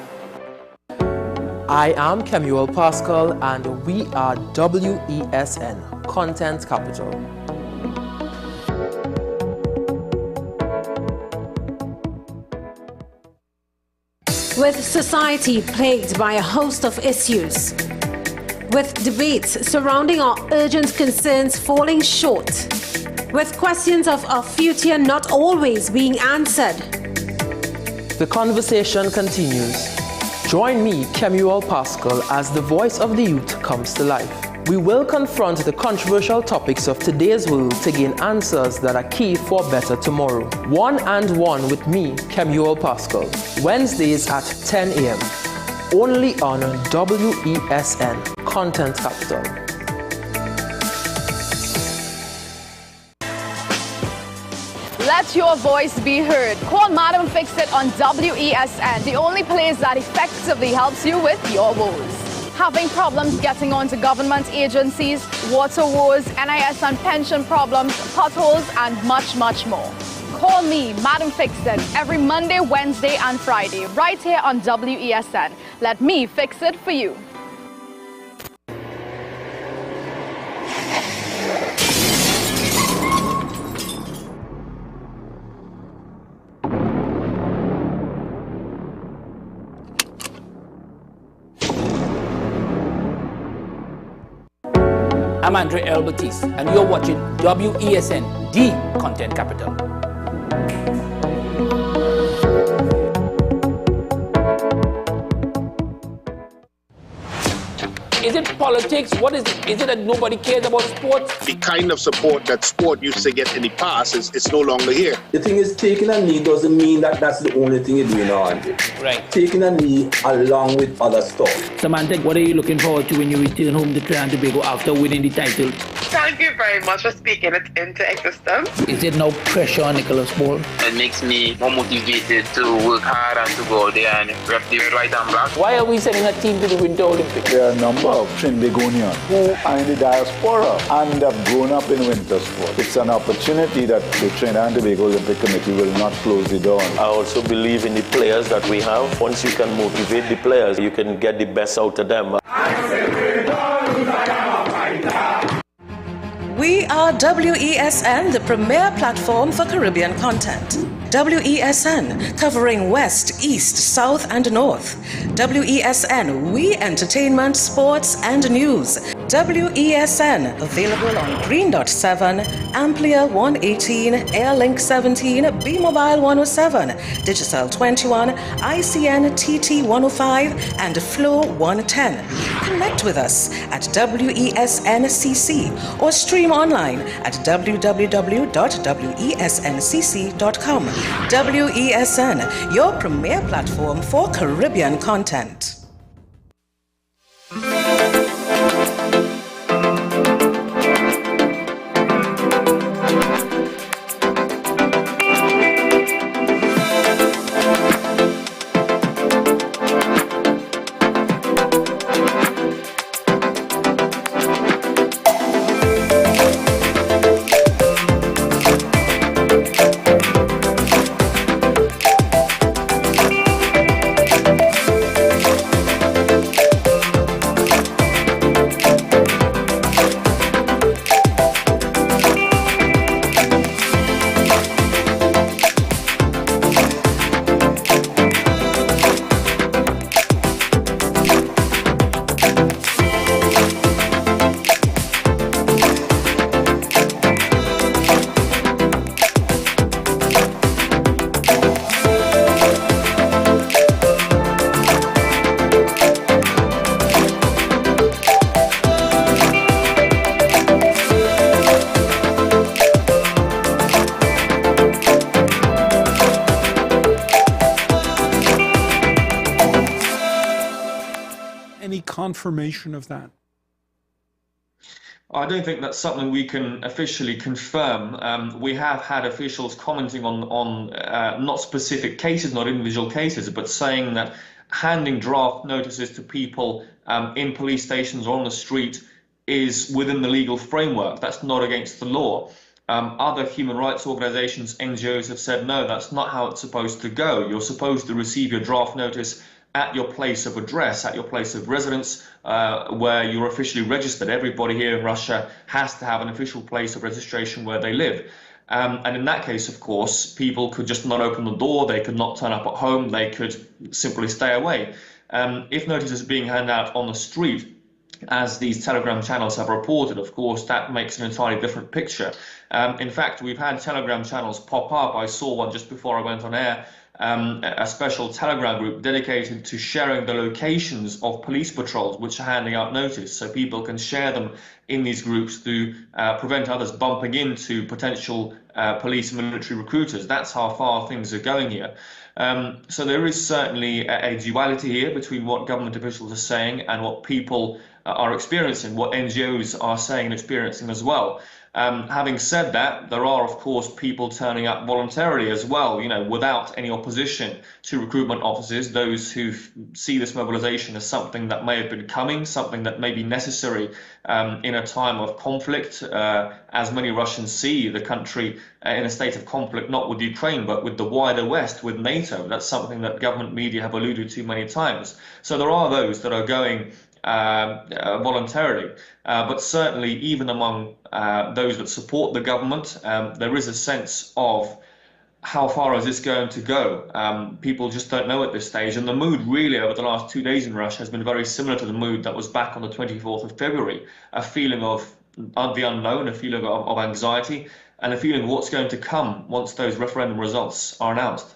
I am Kemuel Pascal, and we are WESN, Content Capital. With society plagued by a host of issues, with debates surrounding our urgent concerns falling short, with questions of our future not always being answered, the conversation continues. Join me, Kemuel Pascal, as the voice of the youth comes to life. We will confront the controversial topics of today's world to gain answers that are key for a better tomorrow. One and One with me, Kemuel Pascal. Wednesdays at 10 a.m. Only on WESN, Content Capital. Let your voice be heard. Call Madam Fixitt on WESN, the only place that effectively helps you with your woes. Having problems getting onto government agencies, water woes, NIS and pension problems, potholes, and much, much more. Call me, Madam Fixitt, every Monday, Wednesday, and Friday, right here on WESN. Let me fix it for you. I'm Andre L. Batiste, and you're watching WESN, the Content Capital. Is it politics? What is it? Is it that nobody cares about sports? The kind of support that sport used to get in the past is no longer here. The thing is, taking a knee doesn't mean that that's the only thing you're doing now, Andy. Right. Taking a knee along with other stuff. Samantha, what are you looking forward to when you return home to Trinidad and Tobago after winning the title? Thank you very much for speaking it into existence. Is there no pressure on Nicholas Ball? It makes me more motivated to work hard and to go out there and rep the white and black. Why are we sending a team to the Winter Olympics? There are a number of Trinbagonians who are in the diaspora and have grown up in winter sport. It's an opportunity that the Trinidad and Tobago Olympic Committee will not close the door on. I also believe in the players that we have. Once you can motivate the players, you can get the best out of them. We are WESN, the premier platform for Caribbean content. WESN, covering West, East, South, and North. WESN, we entertainment, sports, and news. WESN, available on Greendot 7, Amplia 118, Airlink 17, Bmobile 107, Digicel 21, ICNTT 105, and Flow 110. Connect with us at WESNCC or stream online at www.wesncc.com. WESN, your premier platform for Caribbean content. Confirmation of that? I don't think that's something we can officially confirm. We have had officials commenting on not specific cases, not individual cases, but saying that handing draft notices to people in police stations or on the street is within the legal framework. That's not against the law. Other human rights organizations, NGOs, have said, no, that's not how it's supposed to go. You're supposed to receive your draft notice at your place of address, at your place of residence, where you're officially registered. Everybody here in Russia has to have an official place of registration where they live. And in that case, of course, people could just not open the door, they could not turn up at home, they could simply stay away. If notices are being handed out on the street, as these Telegram channels have reported, of course, that makes an entirely different picture. In fact, we've had Telegram channels pop up. I saw one just before I went on air, a special Telegram group dedicated to sharing the locations of police patrols which are handing out notice, so people can share them in these groups to prevent others bumping into potential police and military recruiters. That's how far things are going here. So there is certainly a duality here between what government officials are saying and what people are experiencing, what NGOs are saying and experiencing as well. Having said that, there are, of course, people turning up voluntarily as well, you know, without any opposition to recruitment offices, those who see this mobilization as something that may have been coming, something that may be necessary in a time of conflict, as many Russians see the country in a state of conflict, not with Ukraine, but with the wider West, with NATO. That's something that government media have alluded to many times. So there are those that are going voluntarily, but certainly even among those that support the government, there is a sense of how far is this going to go? People just don't know at this stage, and the mood really over the last 2 days in Russia has been very similar to the mood that was back on the 24th of February, a feeling of the unknown, a feeling of anxiety, and a feeling of what's going to come once those referendum results are announced.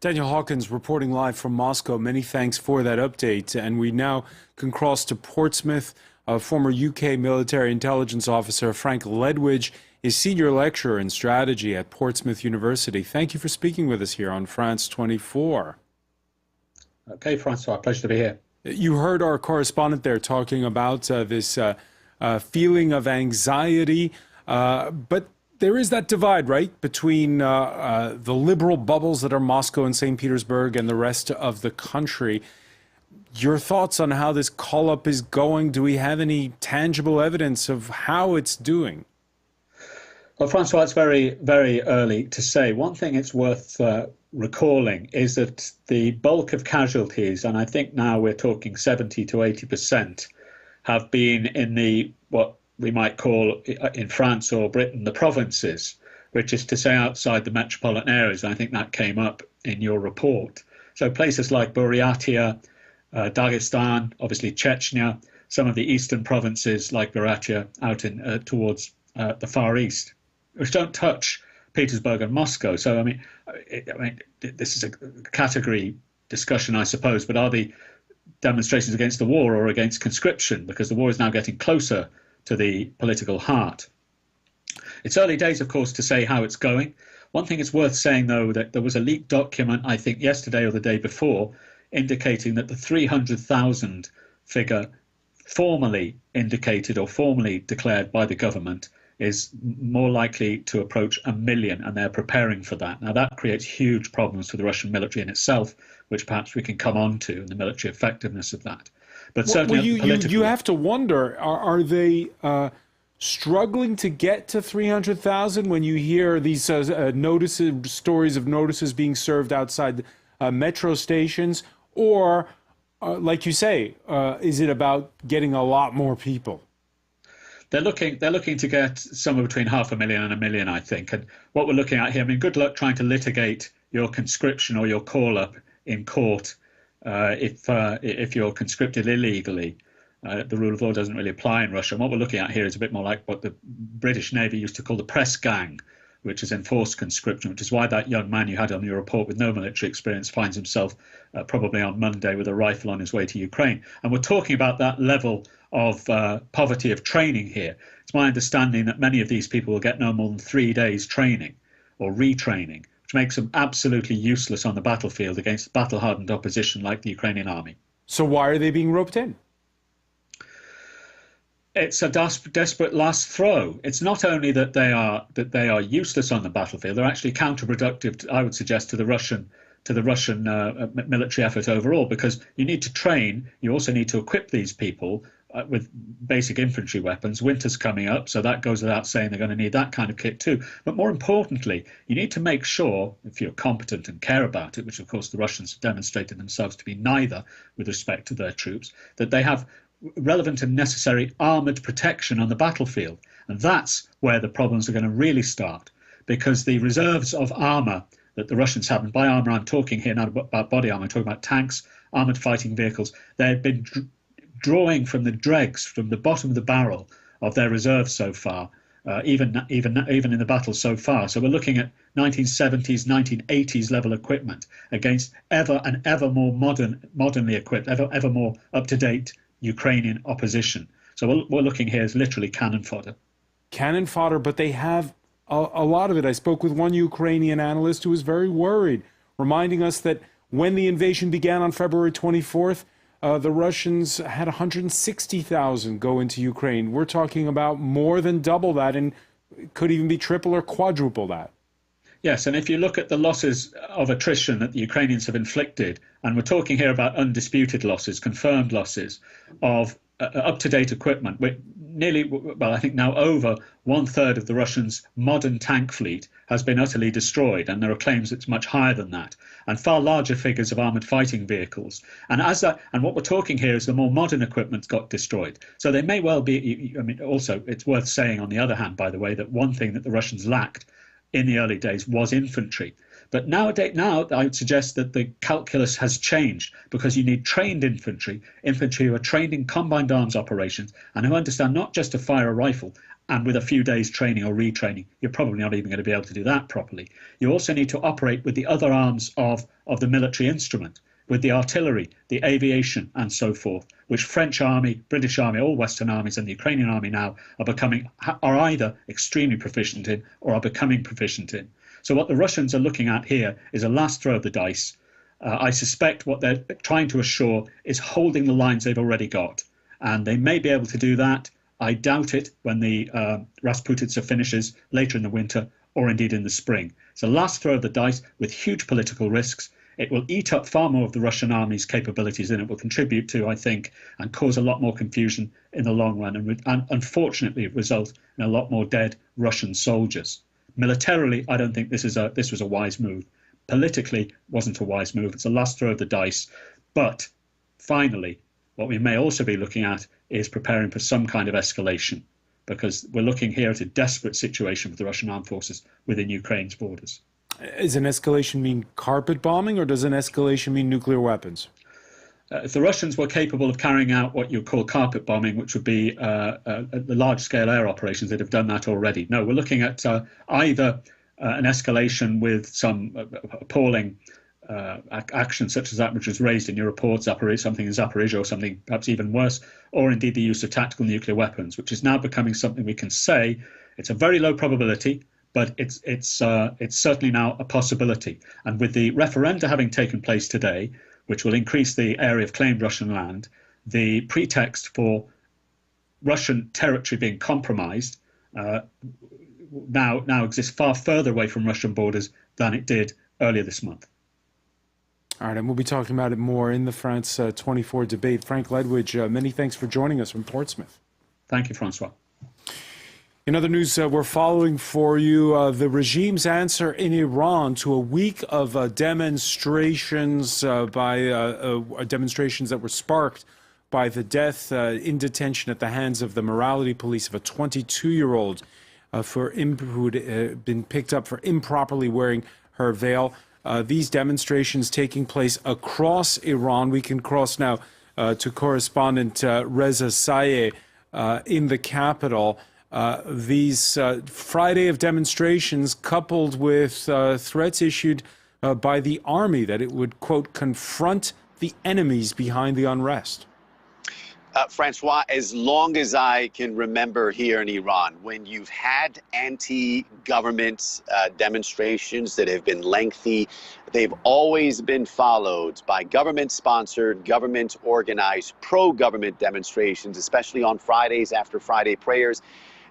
Daniel Hawkins reporting live from Moscow. Many thanks for that update. And we now can cross to Portsmouth. Former UK military intelligence officer Frank Ledwidge is senior lecturer in strategy at Portsmouth University. Thank you for speaking with us here on France 24. Okay, Francois, pleasure to be here. You heard our correspondent there talking about this feeling of anxiety, but there is that divide, right, between the liberal bubbles that are Moscow and St. Petersburg and the rest of the country. Your thoughts on how this call-up is going? Do we have any tangible evidence of how it's doing? Well, Francois, it's very, very early to say. One thing it's worth recalling is that the bulk of casualties, and I think now we're talking 70 to 80%, have been in the what we might call in France or Britain the provinces, which is to say outside the metropolitan areas. I think that came up in your report. So places like Buryatia, Dagestan, obviously Chechnya, some of the eastern provinces like Buryatia out in towards the Far East, which don't touch Petersburg and Moscow. So I mean, this is a category discussion, I suppose. But are the demonstrations against the war or against conscription? Because the war is now getting closer to the political heart. It's early days, of course, to say how it's going. One thing it's worth saying, though, that there was a leaked document, I think yesterday or the day before, indicating that the 300,000 figure formally indicated or formally declared by the government is more likely to approach 1 million, and they're preparing for that. Now, that creates huge problems for the Russian military in itself, which perhaps we can come on to, and the military effectiveness of that. But certainly you have to wonder, are they struggling to get to 300,000 when you hear these stories of notices being served outside metro stations? Or, like you say, is it about getting a lot more people? They're looking to get somewhere between 500,000 and 1 million, I think. And what we're looking at here, I mean, good luck trying to litigate your conscription or your call-up in court if you're conscripted illegally. The rule of law doesn't really apply in Russia. And what we're looking at here is a bit more like what the British Navy used to call the press gang, which is enforced conscription, which is why that young man you had on your report with no military experience finds himself probably on Monday with a rifle on his way to Ukraine. And we're talking about that level of poverty of training here. It's my understanding that many of these people will get no more than 3 days training or retraining, which makes them absolutely useless on the battlefield against battle-hardened opposition like the Ukrainian army. So why are they being roped in? it's a desperate last throw. It's not only that they are useless on the battlefield; they're actually counterproductive, I would suggest, to the Russian military effort overall, because you need to train. You also need to equip these people with basic infantry weapons. Winter's coming up, so that goes without saying they're going to need that kind of kit too. But more importantly, you need to make sure, if you're competent and care about it, which of course the Russians have demonstrated themselves to be neither with respect to their troops, that they have relevant and necessary armoured protection on the battlefield. And that's where the problems are going to really start, because the reserves of armour that the Russians have, and by armour I'm talking here not about body armour, I'm talking about tanks, armoured fighting vehicles, they've been drawing from the dregs, from the bottom of the barrel of their reserves so far, even in the battle so far. So we're looking at 1970s, 1980s level equipment against ever more modernly equipped, ever more up-to-date Ukrainian opposition. So we're looking here as literally cannon fodder. Cannon fodder, but they have a lot of it. I spoke with one Ukrainian analyst who was very worried, reminding us that when the invasion began on February 24th, the Russians had 160,000 go into Ukraine. We're talking about more than double that, and could even be triple or quadruple that. Yes, and if you look at the losses of attrition that the Ukrainians have inflicted, and we're talking here about undisputed losses, confirmed losses of up-to-date equipment, I think now over 1/3 of the Russians' modern tank fleet has been utterly destroyed, and there are claims it's much higher than that, and far larger figures of armoured fighting vehicles. And what we're talking here is the more modern equipment got destroyed. So they may well be. I mean, also it's worth saying, on the other hand, by the way, that one thing that the Russians lacked in the early days was infantry. But now I would suggest that the calculus has changed, because you need trained infantry who are trained in combined arms operations and who understand not just to fire a rifle, and with a few days training or retraining, you're probably not even going to be able to do that properly. You also need to operate with the other arms of the military instrument, with the artillery, the aviation, and so forth, which French army, British army, all Western armies, and the Ukrainian army now are either extremely proficient in or are becoming proficient in. So what the Russians are looking at here is a last throw of the dice. I suspect what they're trying to assure is holding the lines they've already got, and they may be able to do that. I doubt it when the Rasputitsa finishes later in the winter, or indeed in the spring. It's a last throw of the dice with huge political risks. It will eat up far more of the Russian army's capabilities than it will contribute to, I think, and cause a lot more confusion in the long run, and unfortunately result in a lot more dead Russian soldiers. Militarily, I don't think this was a wise move. Politically, wasn't a wise move. It's a last throw of the dice. But finally, what we may also be looking at is preparing for some kind of escalation, because we're looking here at a desperate situation for the Russian armed forces within Ukraine's borders. Does an escalation mean carpet bombing, or does an escalation mean nuclear weapons? If the Russians were capable of carrying out what you call carpet bombing, which would be the large-scale air operations, they'd have done that already. No, we're looking at either an escalation with some appalling action such as that which was raised in your report, something in Zaporizhzhia, or something perhaps even worse, or indeed the use of tactical nuclear weapons, which is now becoming something we can say. It's a very low probability, but it's certainly now a possibility. And with the referenda having taken place today, which will increase the area of claimed Russian land, the pretext for Russian territory being compromised now exists far further away from Russian borders than it did earlier this month. All right, and we'll be talking about it more in the France 24 debate. Frank Ledwidge, many thanks for joining us from Portsmouth. Thank you, Francois. In other news, we're following for you the regime's answer in Iran to a week of demonstrations demonstrations that were sparked by the death in detention at the hands of the morality police of a 22-year-old who had been picked up for improperly wearing her veil. These demonstrations taking place across Iran. We can cross now to correspondent Reza Sayeh in the capital. These Friday of demonstrations coupled with threats issued by the army that it would, quote, confront the enemies behind the unrest. Francois, as long as I can remember here in Iran, when you've had anti-government demonstrations that have been lengthy, they've always been followed by government-sponsored, government-organized, pro-government demonstrations, especially on Fridays after Friday prayers.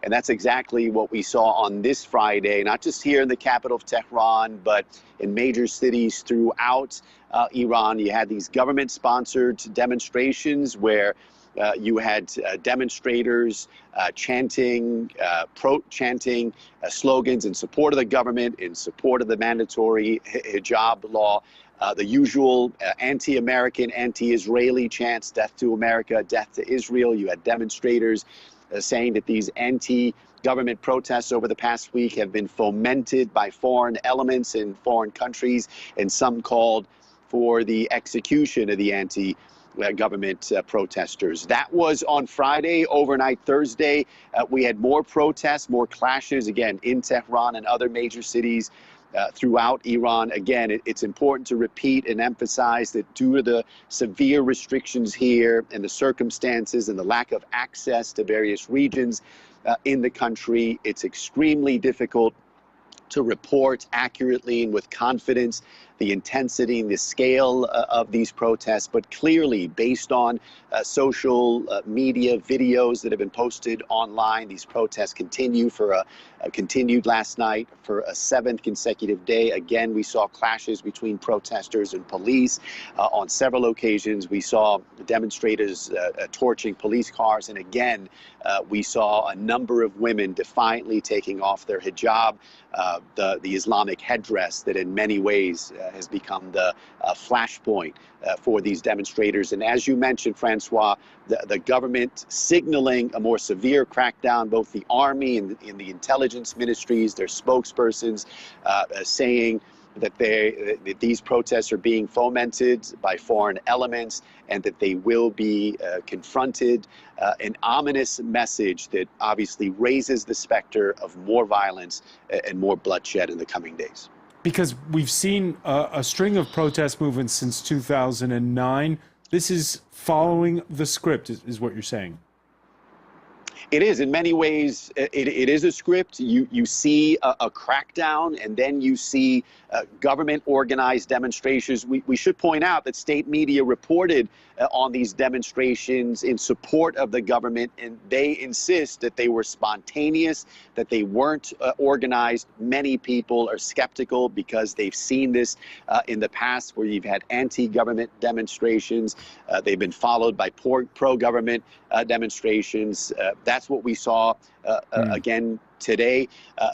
And that's exactly what we saw on this Friday, not just here in the capital of Tehran, but in major cities throughout Iran. You had these government-sponsored demonstrations where you had demonstrators chanting slogans in support of the government, in support of the mandatory hijab law, the usual anti-American, anti-Israeli chants, death to America, death to Israel. You had demonstrators saying that these anti-government protests over the past week have been fomented by foreign elements in foreign countries, and some called for the execution of the anti-government protesters. That was on Friday. Overnight Thursday, we had more protests, more clashes, again, in Tehran and other major cities throughout Iran. Again, it's important to repeat and emphasize that due to the severe restrictions here and the circumstances and the lack of access to various regions in the country, it's extremely difficult to report accurately and with confidence the intensity and the scale of these protests. But clearly, based on social media videos that have been posted online, these protests continue continued last night for a 7th consecutive day. Again, we saw clashes between protesters and police. On several occasions, we saw demonstrators torching police cars. And again, we saw a number of women defiantly taking off their hijab, the Islamic headdress that in many ways has become the flashpoint for these demonstrators. And as you mentioned, Francois, the government signaling a more severe crackdown, both the army and in the intelligence ministries, their spokespersons saying that these protests are being fomented by foreign elements and that they will be confronted. An ominous message that obviously raises the specter of more violence and more bloodshed in the coming days. Because we've seen a string of protest movements since 2009. This is following the script, is what you're saying. It is. In many ways, it is a script. You see a crackdown, and then you see government-organized demonstrations. We should point out that state media reported on these demonstrations in support of the government, and they insist that they were spontaneous, that they weren't organized. Many people are skeptical because they've seen this in the past where you've had anti-government demonstrations. They've been followed by pro-government demonstrations. That's what we saw again today.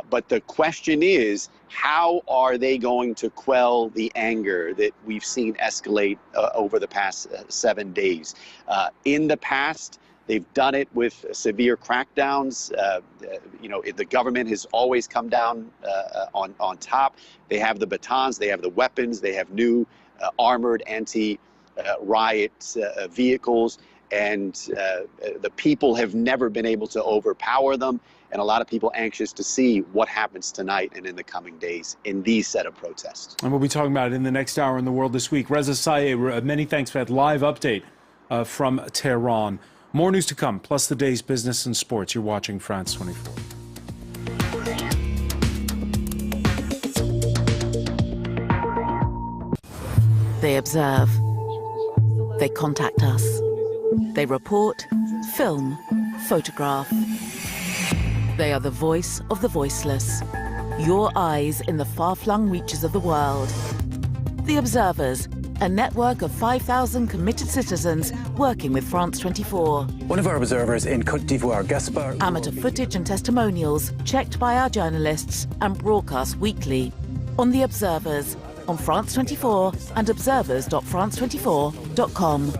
But the question is, how are they going to quell the anger that we've seen escalate over the past 7 days? In the past, they've done it with severe crackdowns. The government has always come down on top. They have the batons, they have the weapons, they have new armored anti-riot vehicles. And the people have never been able to overpower them. And a lot of people anxious to see what happens tonight and in the coming days in these set of protests. And we'll be talking about it in the next hour in the world this week. Reza Sayeh, many thanks for that live update from Tehran. More news to come, plus the day's business and sports. You're watching France 24. They observe. They contact us. They report, film, photograph. They are the voice of the voiceless. Your eyes in the far-flung reaches of the world. The Observers, a network of 5,000 committed citizens working with France 24. One of our observers in Côte d'Ivoire, Gaspard. Amateur footage and testimonials checked by our journalists and broadcast weekly. On The Observers, on France 24 and observers.france24.com.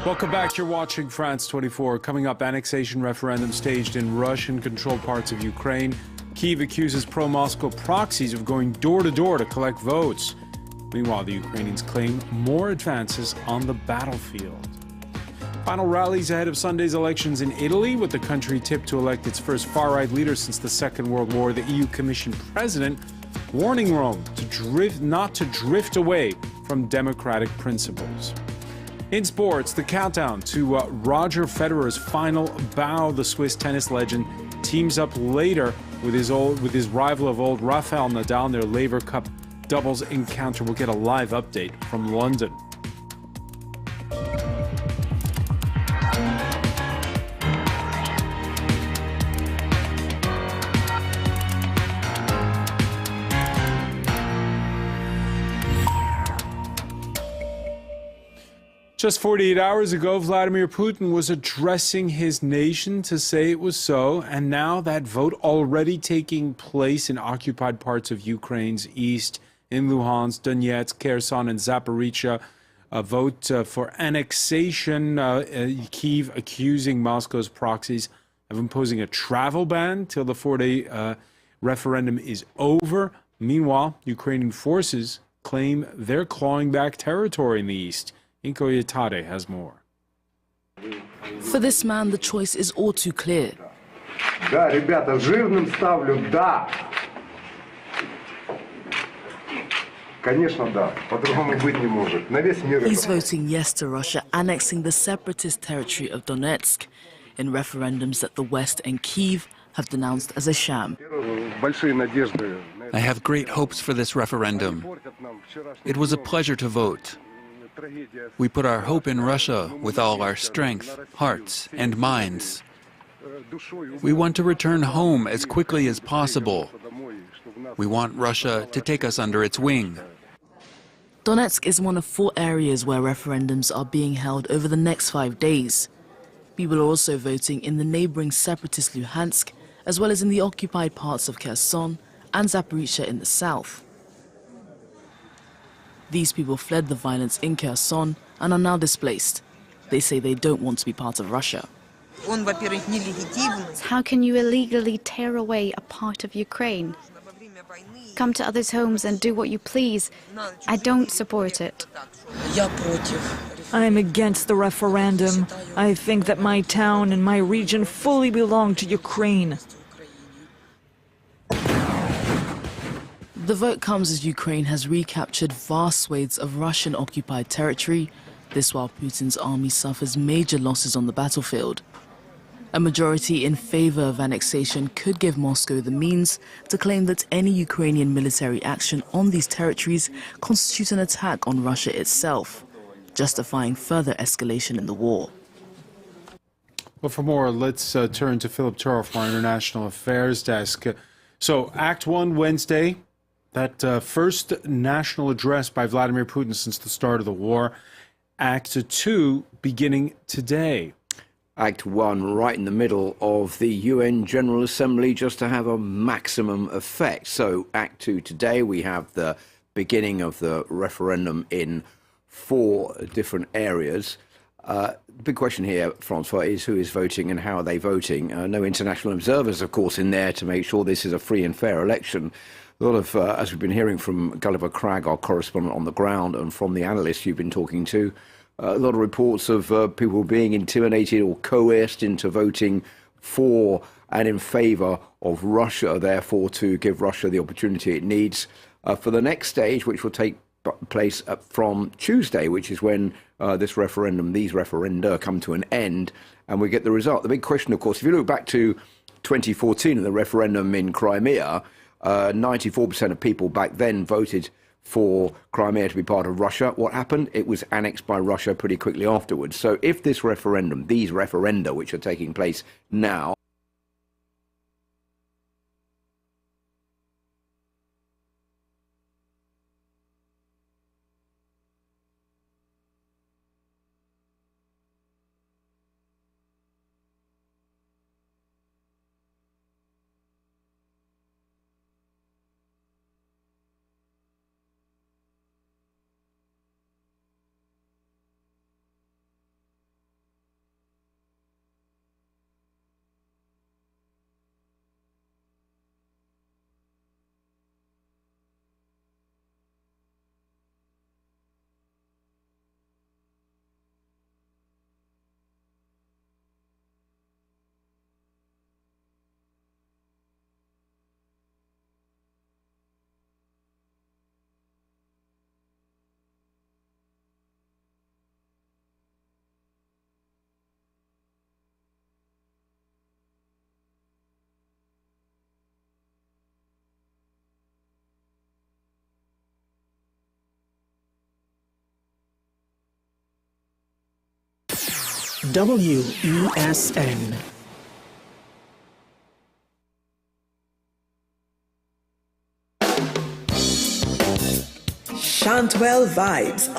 Welcome back. You're watching France 24. Coming up, annexation referendum staged in Russian-controlled parts of Ukraine. Kyiv accuses pro-Moscow proxies of going door-to-door to collect votes. Meanwhile, the Ukrainians claim more advances on the battlefield. Final rallies ahead of Sunday's elections in Italy, with the country tipped to elect its first far-right leader since the Second World War. The EU Commission president warning Rome not to drift away from democratic principles. In sports, the countdown to Roger Federer's final bow. The Swiss tennis legend teams up later with his rival of old, Rafael Nadal, in their Laver Cup doubles encounter. We'll get a live update from London. Just 48 hours ago, Vladimir Putin was addressing his nation to say it was so, and now that vote already taking place in occupied parts of Ukraine's east, in Luhansk, Donetsk, Kherson, and Zaporizhia, a vote for annexation. Kyiv accusing Moscow's proxies of imposing a travel ban till the four-day referendum is over. Meanwhile, Ukrainian forces claim they're clawing back territory in the east. Inko Yatade has more. For this man, the choice is all too clear. Да, ребята, жирным ставлю «да». Конечно, да. По-другому быть не может. На весь мир. He's voting yes to Russia annexing the separatist territory of Donetsk in referendums that the West and Kyiv have denounced as a sham. I have great hopes for this referendum. It was a pleasure to vote. We put our hope in Russia with all our strength, hearts, and minds. We want to return home as quickly as possible. We want Russia to take us under its wing. Donetsk is one of 4 areas where referendums are being held over the next 5 days. People are also voting in the neighboring separatist Luhansk, as well as in the occupied parts of Kherson and Zaporizhia in the south. These people fled the violence in Kherson and are now displaced. They say they don't want to be part of Russia. How can you illegally tear away a part of Ukraine? Come to others' homes and do what you please. I don't support it. I'm against the referendum. I think that my town and my region fully belong to Ukraine. The vote comes as Ukraine has recaptured vast swathes of Russian-occupied territory, this while Putin's army suffers major losses on the battlefield. A majority in favor of annexation could give Moscow the means to claim that any Ukrainian military action on these territories constitutes an attack on Russia itself, justifying further escalation in the war. Well, for more, let's turn to Philip Turl from our International Affairs Desk. So, Act 1 Wednesday, that first national address by Vladimir Putin since the start of the war. Act 2 beginning today. Act 1 right in the middle of the UN General Assembly, just to have a maximum effect. So Act 2 today, we have the beginning of the referendum in 4 different areas. The big question here, Francois, is who is voting and how are they voting? No international observers, of course, in there to make sure this is a free and fair election. A lot of, as we've been hearing from Gulliver Cragg, our correspondent on the ground, and from the analysts you've been talking to, a lot of reports of people being intimidated or coerced into voting for and in favour of Russia, therefore to give Russia the opportunity it needs for the next stage, which will take place from Tuesday, which is when this referendum, these referenda come to an end and we get the result. The big question, of course, if you look back to 2014 and the referendum in Crimea, 94% of people back then voted for Crimea to be part of Russia. What happened? It was annexed by Russia pretty quickly afterwards. So if this referendum, these referenda which are taking place now, WESN. Shantwell Vibes,